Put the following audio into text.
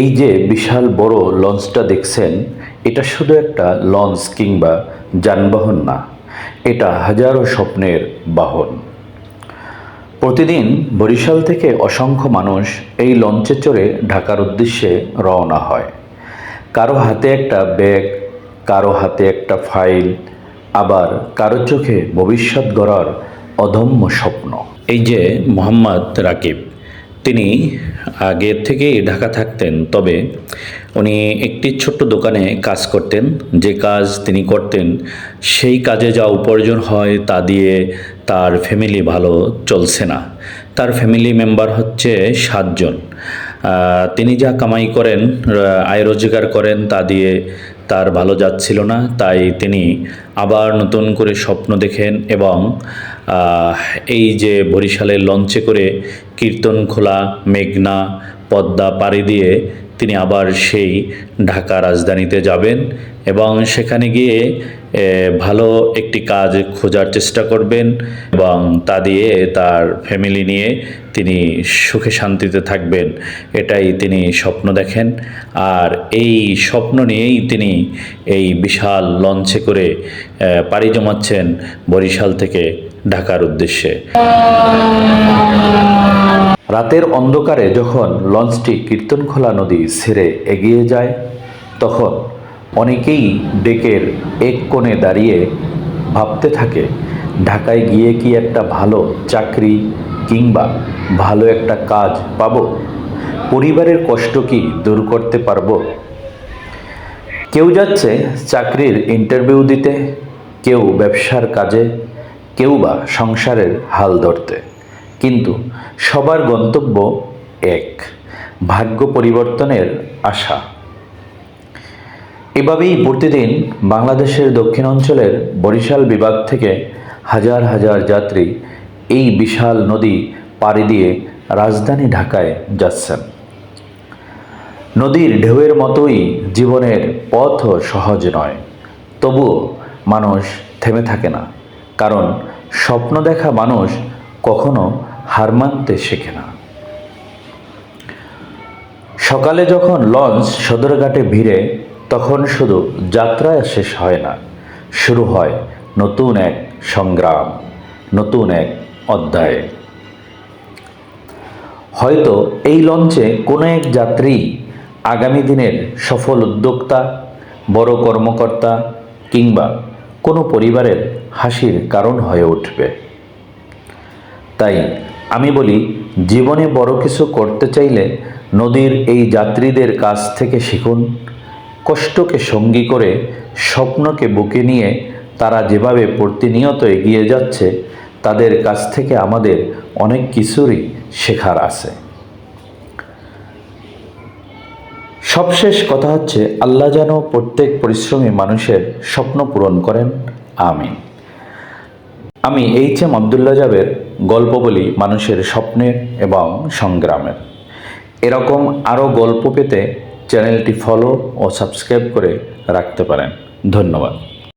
এই যে বিশাল বড় লঞ্চটা দেখছেন, এটা শুধু একটা লঞ্চ কিংবা যানবাহন না, এটা হাজারো স্বপ্নের বাহন। প্রতিদিন বরিশাল থেকে অসংখ্য মানুষ এই লঞ্চে চড়ে ঢাকার উদ্দেশ্যে রওনা হয়। কারো হাতে একটা ব্যাগ, কারো হাতে একটা ফাইল, আবার কারো চোখে ভবিষ্যৎ গড়ার অদম্য স্বপ্ন। এই যে মোহাম্মদ রাকিব, তিনি আগে থেকেই ঢাকা থাকতেন, তবে উনি একটি ছোট্ট দোকানে কাজ করতেন। যে কাজ তিনি করতেন, সেই কাজে যা উপার্জন হয় তা দিয়ে তার ফ্যামিলি ভালো চলছে না। তার ফ্যামিলি মেম্বার হচ্ছে 7 জন। তিনি যা কামাই করেন, আয় রোজগার করেন, তা দিয়ে তার ভালো যাচ্ছিল না। তাই তিনি আবার নতুন করে স্বপ্ন দেখেন এবং এই যে বরিশালের লঞ্চে করে কীর্তনখোলা, মেঘনা, পদ্মা পাড়ি দিয়ে তিনি আবার সেই ঢাকা রাজধানীতে যাবেন এবং সেখানে গিয়ে ভালো একটি কাজ খোঁজার চেষ্টা করবেন এবং তা দিয়ে তার ফ্যামিলি নিয়ে তিনি সুখে শান্তিতে থাকবেন, এটাই তিনি স্বপ্ন দেখেন। আর এই স্বপ্ন নিয়েই তিনি এই বিশাল লঞ্চে করে পাড়ি জমাচ্ছেন বরিশাল থেকে ঢাকার উদ্দেশ্যে। রাতের অন্ধকারে যখন লঞ্চটি কীর্তনখোলা নদী ছেড়ে এগিয়ে যায়, তখন অনেকেই ডেকের এক কোণে দাঁড়িয়ে ভাবতে থাকে, ঢাকায় গিয়ে কি একটা ভালো চাকরি কিংবা ভালো একটা কাজ পাবো? পরিবারের কষ্ট কি দূর করতে পারবো? কেউ যাচ্ছে চাকরির ইন্টারভিউ দিতে, কেউ ব্যবসার কাজে, কেউ বা সংসারের হাল ধরতে, কিন্তু সবার গন্তব্য এক, ভাগ্য পরিবর্তনের আশা। এভাবেই প্রতিদিন বাংলাদেশের দক্ষিণ অঞ্চলের বরিশাল বিভাগ থেকে হাজার হাজার যাত্রী এই বিশাল নদী পাড়ি দিয়ে রাজধানী ঢাকায় যাচ্ছেন। নদীর ঢেউয়ের মতোই জীবনের পথও সহজ নয়, তবুও মানুষ থেমে থাকে না, কারণ স্বপ্ন দেখা মানুষ কখনো হার মানতে শেখে না। সকালে যখন লঞ্চ সদরঘাটে ভিড়ে, তখন শুধু যাত্রা শেষ হয় না, শুরু হয় নতুন এক সংগ্রাম, নতুন এক অধ্যায়। হয়তো এই লঞ্চে কোনো এক যাত্রী আগামী দিনের সফল উদ্যোক্তা, বড় কর্মকর্তা কিংবা কোনো পরিবারের হাসির কারণ হয়ে উঠবে। তাই আমি বলি, জীবনে বড় কিছু করতে চাইলে নদীর এই যাত্রীদের কাছ থেকে শিখুন। কষ্টকে সঙ্গী করে, স্বপ্নকে বুকে নিয়ে তারা যেভাবে প্রতিনিয়ত এগিয়ে যাচ্ছে, তাদের কাছ থেকে আমাদের অনেক কিছুরই শেখার আছে। সবশেষ কথা হচ্ছে, আল্লাহ যেন প্রত্যেক পরিশ্রমী মানুষের স্বপ্ন পূরণ করেন, আমিন। আমি এইচ.এম. আবদুল্লাহ জাবের গল্প বলি মানুষের স্বপ্নের এবং সংগ্রামের। এরকম আরও গল্প পেতে চ্যানেলটি ফলো ও সাবস্ক্রাইব করে রাখতে পারেন। ধন্যবাদ।